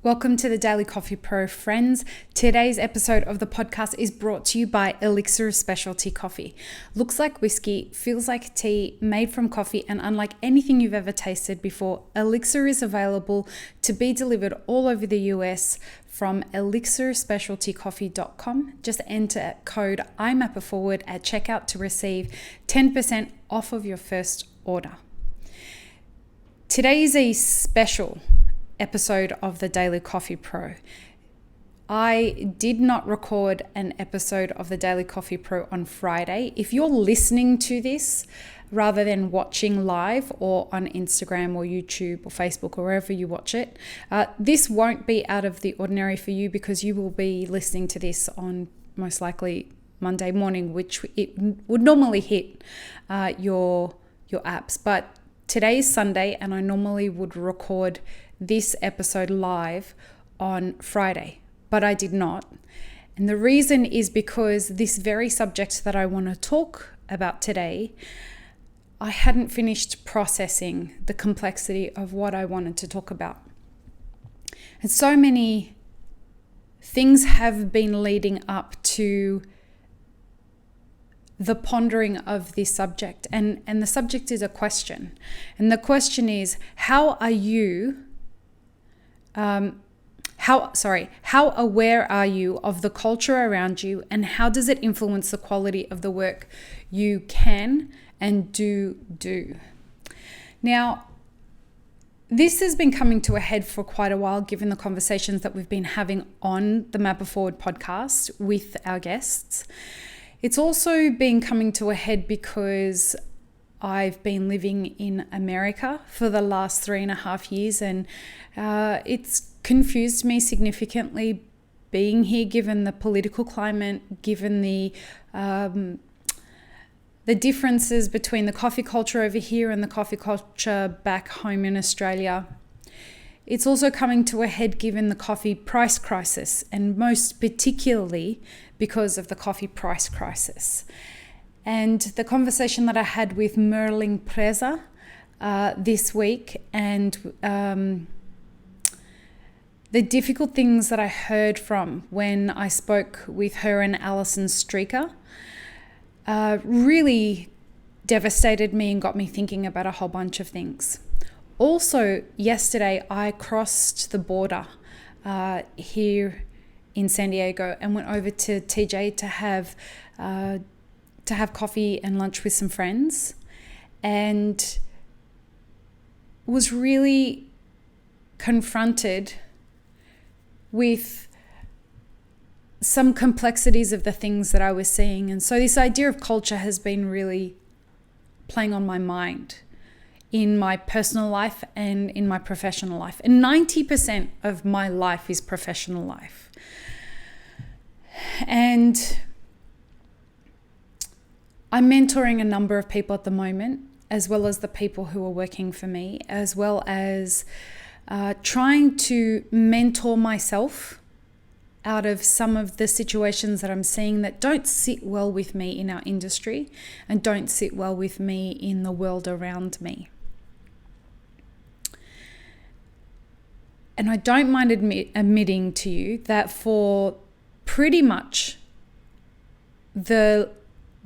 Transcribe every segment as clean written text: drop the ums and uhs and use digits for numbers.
Welcome to the Daily Coffee Pro, friends. Today's episode of the podcast is brought to you by Elixir Specialty Coffee. Looks like whiskey, feels like tea, made from coffee, and unlike anything you've ever tasted before, Elixir is available to be delivered all over the US from elixirspecialtycoffee.com. Just enter code IMAPPERFORWARD at checkout to receive 10% off of your first order. Today is a special episode of the Daily Coffee Pro. I did not record an episode of the Daily Coffee Pro on Friday. If you're listening to this rather than watching live or on Instagram or YouTube or Facebook or wherever you watch it, this won't be out of the ordinary for you because you will be listening to this on most likely Monday morning, which it would normally hit your apps. But today is Sunday and I normally would record this episode live on Friday, but I did not. And the reason is because this very subject that I want to talk about today, I hadn't finished processing the complexity of what I wanted to talk about. And so many things have been leading up to the pondering of this subject. And the subject is a question. And the question is, how aware are you of the culture around you, and how does it influence the quality of the work you can and do? Now, this has been coming to a head for quite a while, given the conversations that we've been having on the Map It Forward podcast with our guests. It's also been coming to a head because I've been living in America for the last 3.5 years, and it's confused me significantly being here, given the political climate, given the differences between the coffee culture over here and the coffee culture back home in Australia. It's also coming to a head given the coffee price crisis, and most particularly because of the coffee price crisis. And the conversation that I had with Merlin Preza this week, and the difficult things that I heard from when I spoke with her and Alison Streaker, really devastated me and got me thinking about a whole bunch of things. Also, yesterday I crossed the border here in San Diego and went over to TJ to have coffee and lunch with some friends, and was really confronted with some complexities of the things that I was seeing. And so this idea of culture has been really playing on my mind in my personal life and in my professional life. And 90% of my life is professional life. And I'm mentoring a number of people at the moment, as well as the people who are working for me, as well as trying to mentor myself out of some of the situations that I'm seeing that don't sit well with me in our industry and don't sit well with me in the world around me. And I don't mind admitting to you that for pretty much a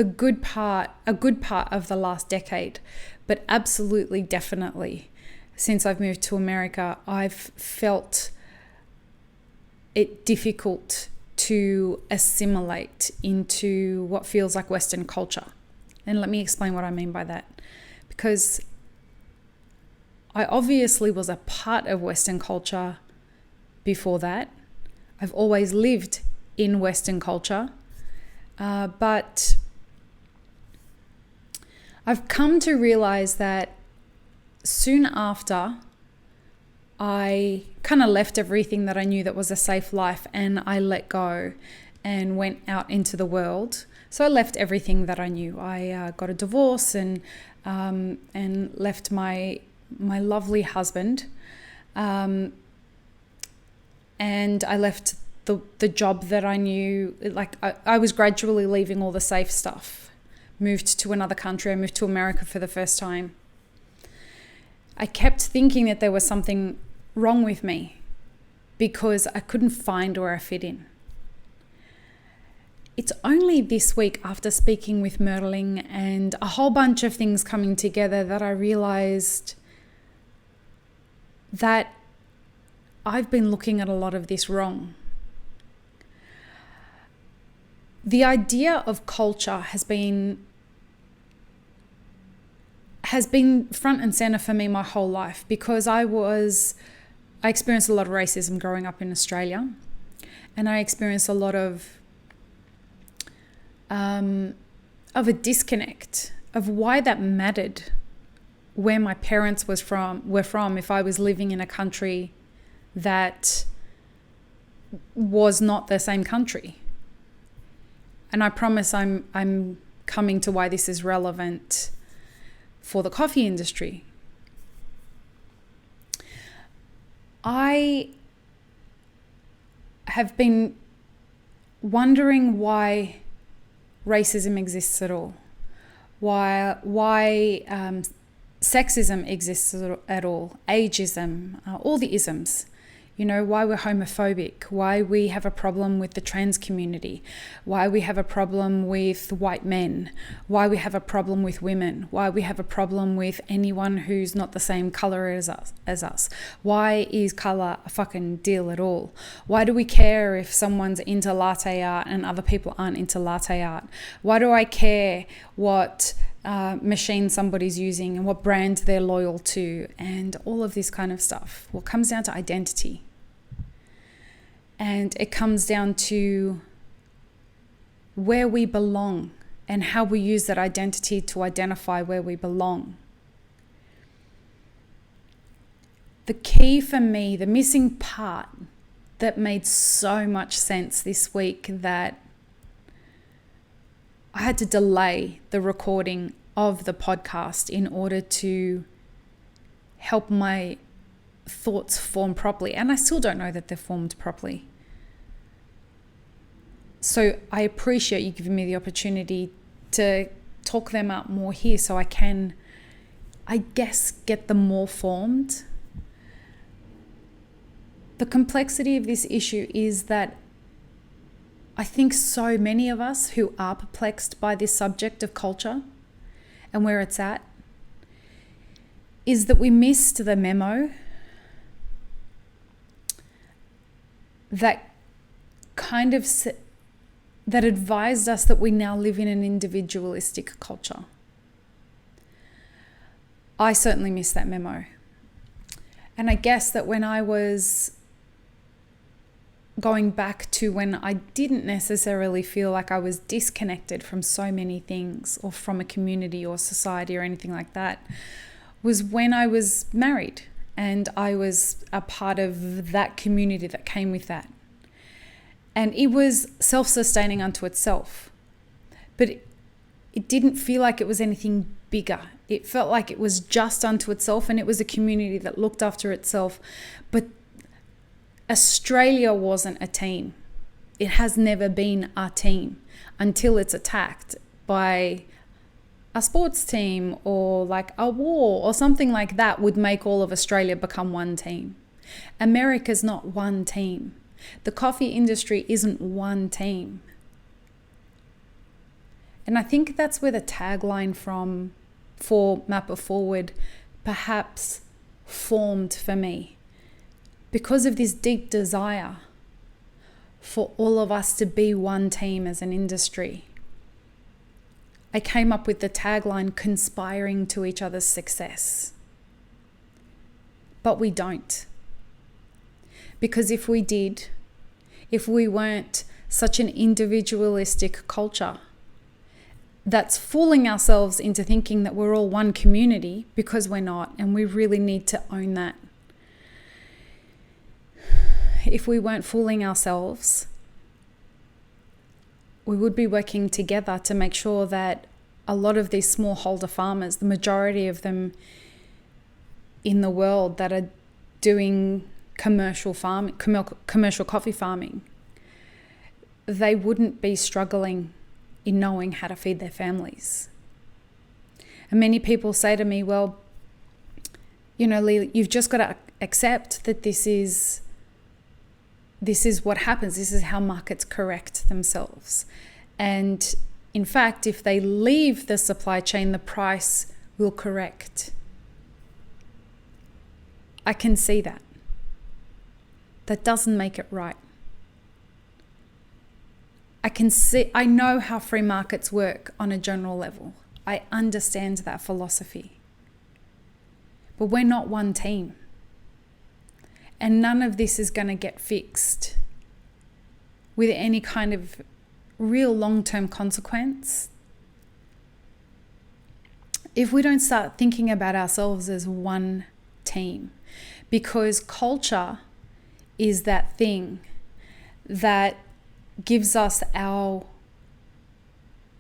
good part of the last decade, but absolutely, definitely, since I've moved to America, I've felt it difficult to assimilate into what feels like Western culture. And let me explain what I mean by that. Because I obviously was a part of Western culture before that. I've always lived in Western culture, but I've come to realize that soon after I kind of left everything that I knew that was a safe life, and I let go and went out into the world. So I left everything that I knew. I got a divorce and left my lovely husband, and I left the job that I knew. Like I was gradually leaving all the safe stuff. Moved to another country. I moved to America for the first time. I kept thinking that there was something wrong with me. because I couldn't find where I fit in. It's only this week, after speaking with Merling and a whole bunch of things coming together, that I realized that I've been looking at a lot of this wrong. The idea of culture has been front and center for me my whole life, because I experienced a lot of racism growing up in Australia, and I experienced a lot of a disconnect of why that mattered, where my parents were from, if I was living in a country that was not the same country. And I promise I'm coming to why this is relevant for the coffee industry. I have been wondering why racism exists at all, why sexism exists at all, ageism, all the isms. Why we're homophobic, why we have a problem with the trans community, why we have a problem with white men, why we have a problem with women, why we have a problem with anyone who's not the same color as us. Why is color a fucking deal at all? Why do we care if someone's into latte art and other people aren't into latte art? Why do I care what machine somebody's using and what brand they're loyal to, and all of this kind of stuff? Well, it comes down to identity. And it comes down to where we belong and how we use that identity to identify where we belong. The key for me, the missing part that made so much sense this week, that I had to delay the recording of the podcast in order to help my thoughts form properly. And I still don't know that they're formed properly. So I appreciate you giving me the opportunity to talk them out more here, so I can, I guess, get them more formed. The complexity of this issue is that I think so many of us who are perplexed by this subject of culture and where it's at, is that we missed the memo that kind of that advised us that we now live in an individualistic culture. I certainly missed that memo. And I guess that when I was going back to when I didn't necessarily feel like I was disconnected from so many things, or from a community or society or anything like that, was when I was married and I was a part of that community that came with that. And it was self-sustaining unto itself, but it didn't feel like it was anything bigger. It felt like it was just unto itself, and it was a community that looked after itself. But Australia wasn't a team. It has never been a team until it's attacked by a sports team, or like a war or something like that would make all of Australia become one team. America's not one team. The coffee industry isn't one team. And I think that's where the tagline for Map It Forward perhaps formed for me, because of this deep desire for all of us to be one team as an industry. I came up with the tagline, conspiring to each other's success. But we don't. Because if we did, if we weren't such an individualistic culture that's fooling ourselves into thinking that we're all one community, because we're not, and we really need to own that. If we weren't fooling ourselves, we would be working together to make sure that a lot of these smallholder farmers, the majority of them in the world that are doing commercial coffee farming, they wouldn't be struggling in knowing how to feed their families. And many people say to me, well, Lee, you've just got to accept that this is this is what happens. This is how markets correct themselves. And in fact, if they leave the supply chain, the price will correct. I can see that. That doesn't make it right. I know how free markets work on a general level. I understand that philosophy. But we're not one team. And none of this is going to get fixed with any kind of real long-term consequence if we don't start thinking about ourselves as one team. Because culture is that thing that gives us our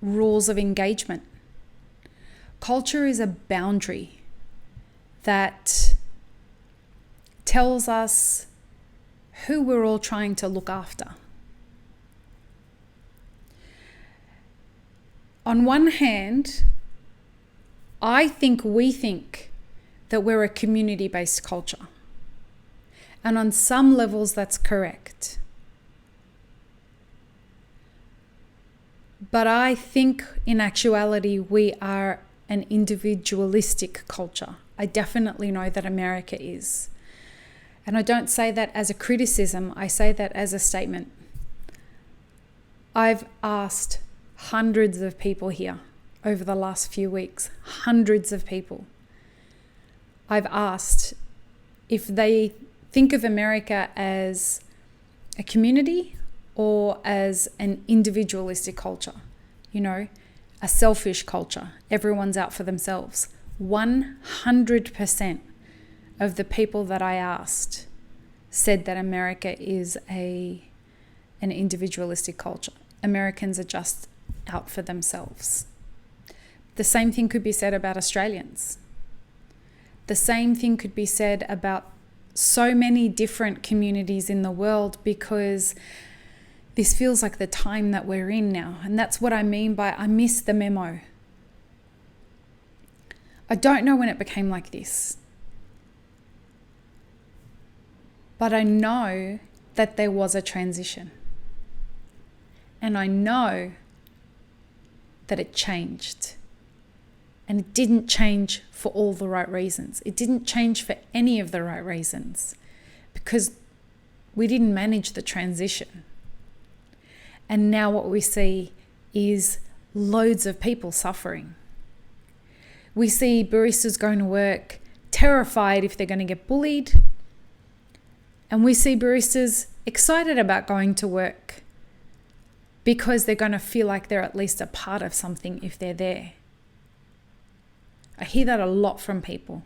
rules of engagement. Culture is a boundary that tells us who we're all trying to look after. On one hand, we think that we're a community-based culture. And on some levels, that's correct. But I think in actuality, we are an individualistic culture. I definitely know that America is. And I don't say that as a criticism, I say that as a statement. I've asked hundreds of people here over the last few weeks, hundreds of people. I've asked if they think of America as a community or as an individualistic culture, a selfish culture. Everyone's out for themselves. 100% of the people that I asked said that America is an individualistic culture. Americans are just out for themselves. The same thing could be said about Australians. The same thing could be said about so many different communities in the world, because this feels like the time that we're in now. And that's what I mean by I miss the memo. I don't know when it became like this. But I know that there was a transition. And I know that it changed. And it didn't change for all the right reasons. It didn't change for any of the right reasons, because we didn't manage the transition. And now what we see is loads of people suffering. We see baristas going to work terrified if they're going to get bullied. And we see baristas excited about going to work because they're going to feel like they're at least a part of something if they're there. I hear that a lot from people.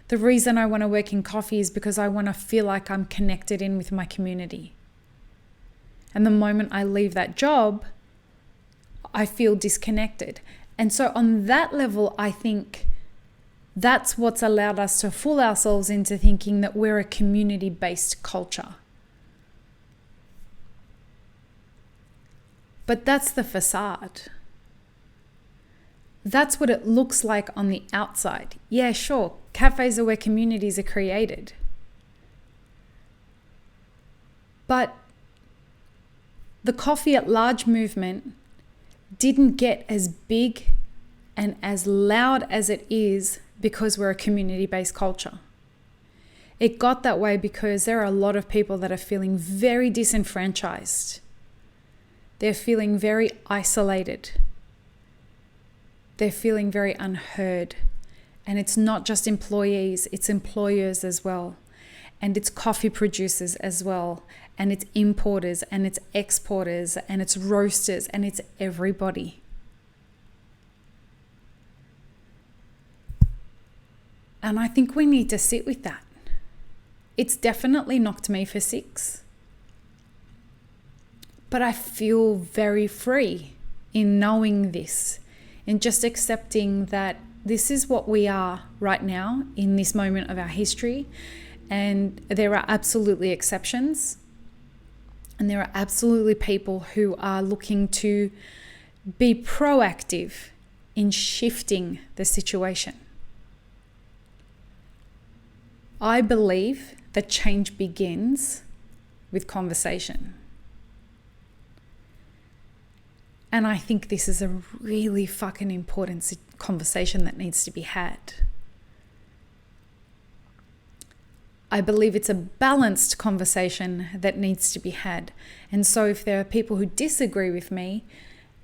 The reason I want to work in coffee is because I want to feel like I'm connected in with my community. And the moment I leave that job, I feel disconnected. And so on that level, I think that's what's allowed us to fool ourselves into thinking that we're a community-based culture. But that's the facade. That's what it looks like on the outside. Yeah, sure, cafes are where communities are created. But the Coffee at Large movement didn't get as big and as loud as it is because we're a community-based culture. It got that way because there are a lot of people that are feeling very disenfranchised. They're feeling very isolated. They're feeling very unheard. And it's not just employees, it's employers as well. And it's coffee producers as well. And it's importers and it's exporters and it's roasters and it's everybody. And I think we need to sit with that. It's definitely knocked me for 6. But I feel very free in knowing this, in just accepting that this is what we are right now in this moment of our history. And there are absolutely exceptions. And there are absolutely people who are looking to be proactive in shifting the situation. I believe that change begins with conversation. And I think this is a really fucking important conversation that needs to be had. I believe it's a balanced conversation that needs to be had. And so if there are people who disagree with me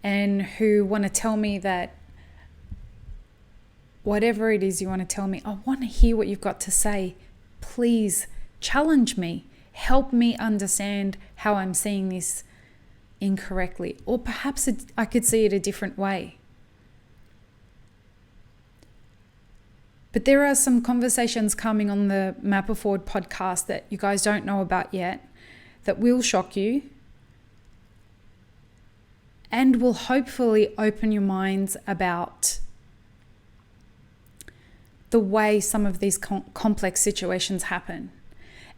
and who want to tell me that whatever it is you want to tell me, I want to hear what you've got to say. Please challenge me. Help me understand how I'm seeing this incorrectly. Or perhaps I could see it a different way. But there are some conversations coming on the Map It Forward podcast that you guys don't know about yet that will shock you and will hopefully open your minds about the way some of these complex situations happen,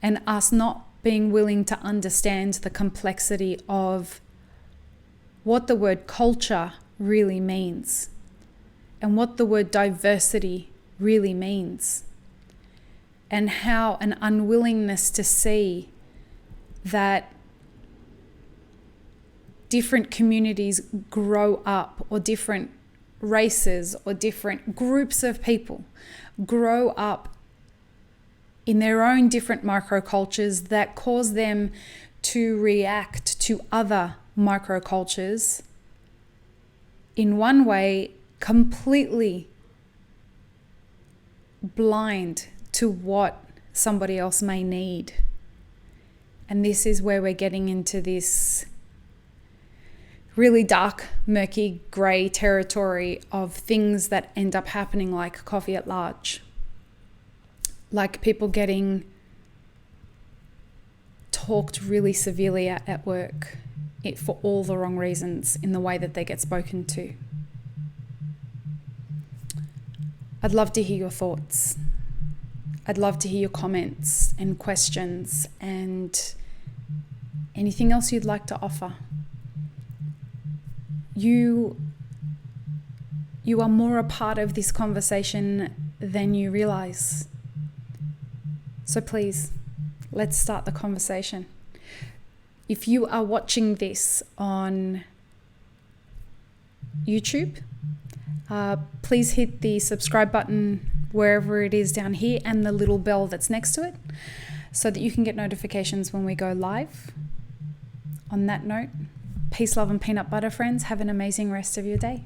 and us not being willing to understand the complexity of what the word culture really means and what the word diversity really means, and how an unwillingness to see that different communities grow up, or different races or different groups of people grow up in their own different microcultures that cause them to react to other microcultures in one way completely blind to what somebody else may need. And this is where we're getting into this really dark, murky, grey territory of things that end up happening, like coffee at large. Like people getting talked really severely at work for all the wrong reasons in the way that they get spoken to. I'd love to hear your thoughts. I'd love to hear your comments and questions and anything else you'd like to offer. You are more a part of this conversation than you realize. So please, let's start the conversation. If you are watching this on YouTube, please hit the subscribe button wherever it is down here and the little bell that's next to it so that you can get notifications when we go live. On that note, peace, love, and peanut butter, friends. Have an amazing rest of your day.